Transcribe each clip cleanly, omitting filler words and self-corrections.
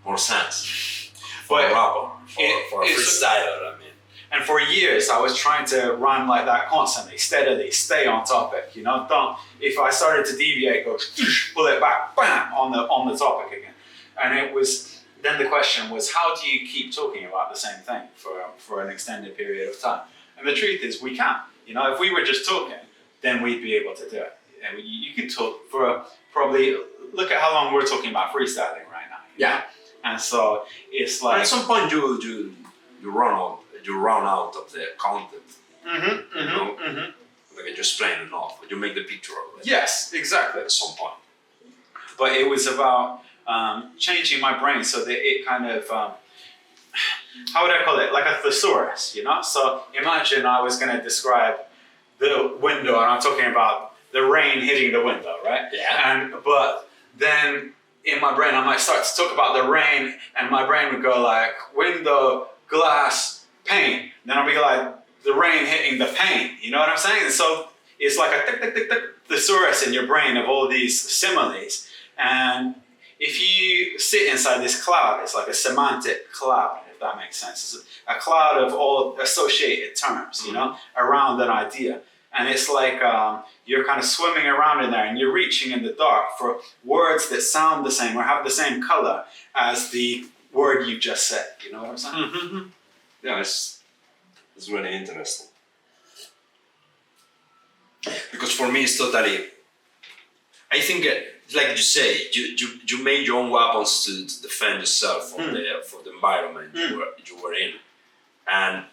more sense for a rapper, for a freestyler, I mean. And for years, I was trying to rhyme like that constantly, steadily, stay on topic. You know, don't. If I started to deviate, go pull it back, bam, on the topic again. And it was then the question was, how do you keep talking about the same thing for an extended period of time? And the truth is, we can't. You know, if we were just talking, then we'd be able to do it. And you could talk for probably look at how long we're talking about freestyling right now. Yeah. And so it's like at some point you run out of the content. Like you explain enough, you make the picture of it. Yes, exactly. At some point. But it was about changing my brain so that it kind of, how would I call it? Like a thesaurus, you know? So imagine I was going to describe the window, and I'm talking about the rain hitting the window, right? Yeah. But then in my brain, I might start to talk about the rain, and my brain would go like window, glass, pane. Then I'll be like the rain hitting the pane. You know what I'm saying? And so it's like a tick, tick, tick, tick, thesaurus in your brain of all these similes. And if you sit inside this cloud, it's like a semantic cloud, if that makes sense. It's a cloud of all associated terms, you know, around an idea. And it's like you're kind of swimming around in there and you're reaching in the dark for words that sound the same or have the same color as the word you just said. You know what I'm saying? Mm-hmm. Yeah, it's really interesting. Because for me, it's totally. I think, like you say, you made your own weapons to defend yourself from the environment you were in, and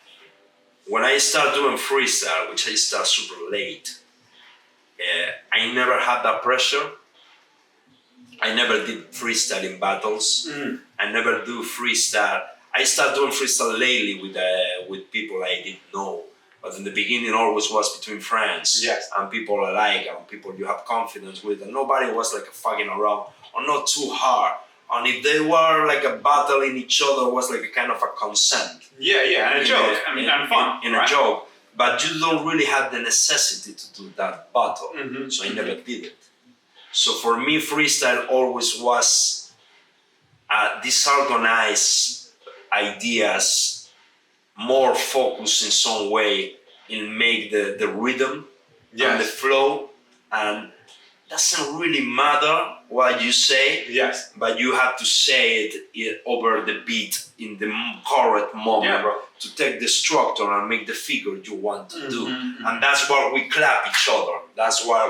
when I started doing freestyle, which I started super late, I never had that pressure. I never did freestyle in battles. I never do freestyle. I started doing freestyle lately with people I didn't know. But in the beginning, always was between friends. Yes. And people I like, and people you have confidence with. And nobody was like fucking around, or not too hard. And if they were like a battling each other, was like a kind of a consent. Yeah, and a joke, and fun. In a joke. But you don't really have the necessity to do that battle. So I never did it. So for me, freestyle always was disorganized ideas, more focused in some way in make the rhythm and the flow, and doesn't really matter what you say, but you have to say it over the beat in the correct moment to take the structure and make the figure you want to do. And that's why we clap each other. That's why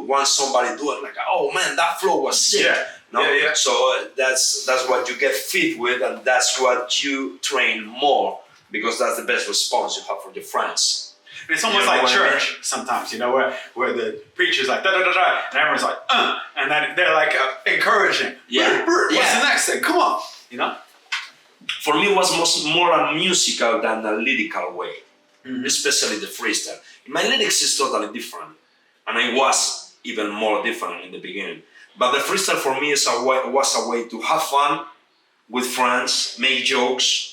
once somebody do it, like, oh man, that flow was sick. So that's what you get fit with, and that's what you train more, because that's the best response you have from your friends. It's almost like church sometimes, you know, where the preacher's like, da da da da, and everyone's like, and then they're like encouraging. What's the next thing? Come on, you know? For me, it was more a musical than a lyrical way, especially the freestyle. My lyrics is totally different, and I was even more different in the beginning. But the freestyle for me was a way to have fun with friends, make jokes,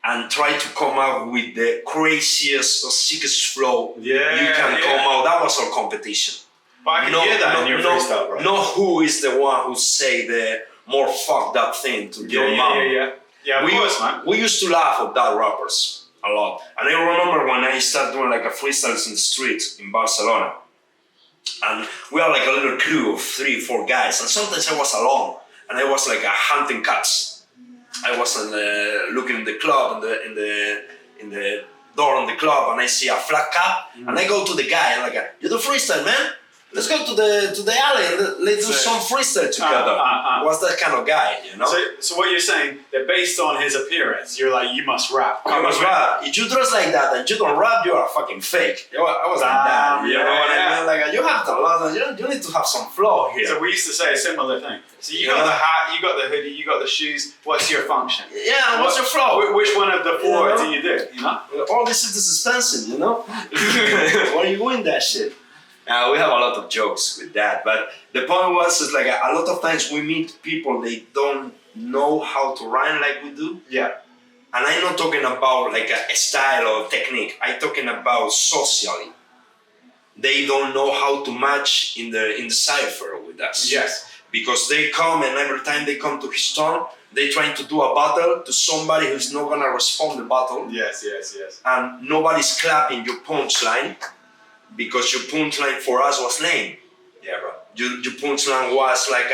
and try to come out with the craziest or sickest flow you can come out. That was our competition. But I can hear that in your freestyle, bro. Not who is the one who say the more fucked up thing to your mom. Yeah, of course, man. We used to laugh at that rappers a lot. And I remember when I started doing like a freestyles in the streets in Barcelona. And we had like a little crew of 3-4 guys. And sometimes I was alone. And I was like hunting cats. I was looking in the club, in the door on the club, and I see a flat cap, and I go to the guy and like, you do freestyle, man? Let's go to the alley and let's do some freestyle together. Was that kind of guy, you know? So what you're saying, that based on his appearance, you're like, you must rap. You must rap. If you dress like that and you don't rap, you are a fucking fake. I was like that. You know what I mean? Like, you have to, you need to have some flow here. So we used to say a similar thing. So you got the hat, you got the hoodie, you got the shoes. What's your function? Yeah, what's your flow? Which one of the four do you do? You know? All this is expensive, you know? Why are you doing that shit? We have a lot of jokes with that, but the point was, is like a lot of times we meet people, they don't know how to rhyme like we do. Yeah. And I'm not talking about like a style or technique. I'm talking about socially. They don't know how to match in the Cypher with us. Yes. because they come and every time they come to his turn, they trying to do a battle to somebody who's not gonna respond the battle. Yes. And nobody's clapping your punchline because your punchline for us was lame. Yeah, bro. Your punchline was like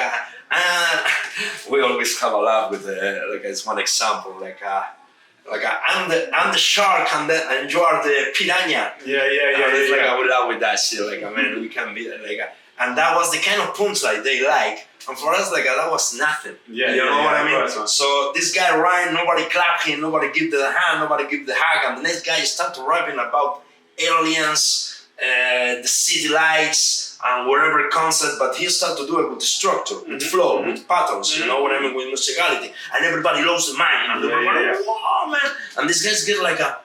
we always have a laugh with like it's one example I'm the shark and you are the piranha. Yeah. I would laugh with that shit. Like, I mean, we can be like, and that was the kind of punchline they like. And for us, like that was nothing. You know what I mean? Course, so this guy Ryan, nobody clapped him, nobody give the hand, nobody give the hug, and the next guy start to rapping about aliens, the city lights, and whatever concept. But he started to do it with structure, with flow, with patterns. You know what I mean? With musicality, and everybody lost the mind. And everybody, wow, man! And these guys get like a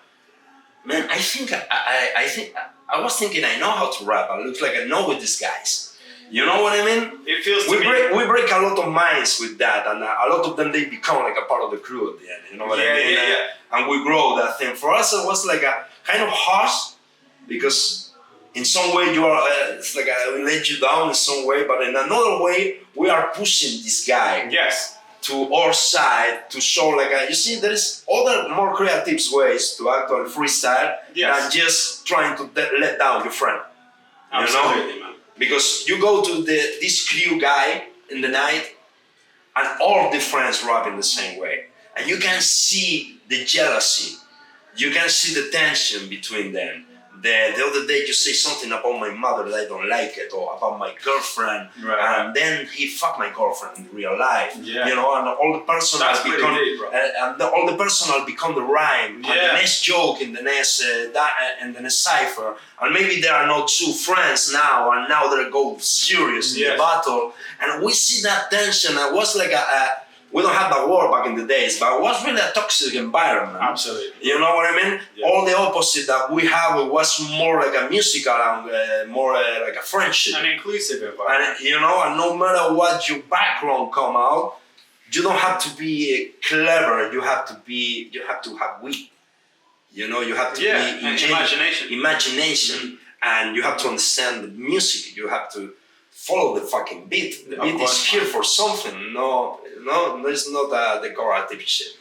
man. I think I was thinking I know how to rap. I look like I know with these guys. You know what I mean? It feels we break a lot of minds with that, and a lot of them they become like a part of the crew at the end. You know what I mean? Yeah. And we grow that thing. For us, it was like a kind of harsh because in some way you are it's like I let you down in some way, but in another way we are pushing this guy to our side to show like you see there is other more creative ways to actually freestyle than just trying to let down your friend. Absolutely, you know? man. Because you go to this crew guy in the night and all the friends rap in the same way. And you can see the jealousy. You can see the tension between them. The other day you say something about my mother that I don't like it, or about my girlfriend, and then he fucked my girlfriend in real life. You know, and all the personal become all the personal become the rhyme, and the next joke in the next and the next cipher, and maybe there are no two friends now, and now they go serious in the battle, and we see that tension. It was like we don't have that war back in the days, but it was really a toxic environment. Absolutely. You know what I mean? All the opposite that we have was more like a musical and more like a friendship. An inclusive environment. And you know, and no matter what your background come out, you don't have to be clever. You have to have wit. You know, you have to be imagination. And you have to understand the music. You have to follow the fucking beat. The beat is here for something. No, it's not decorative shit.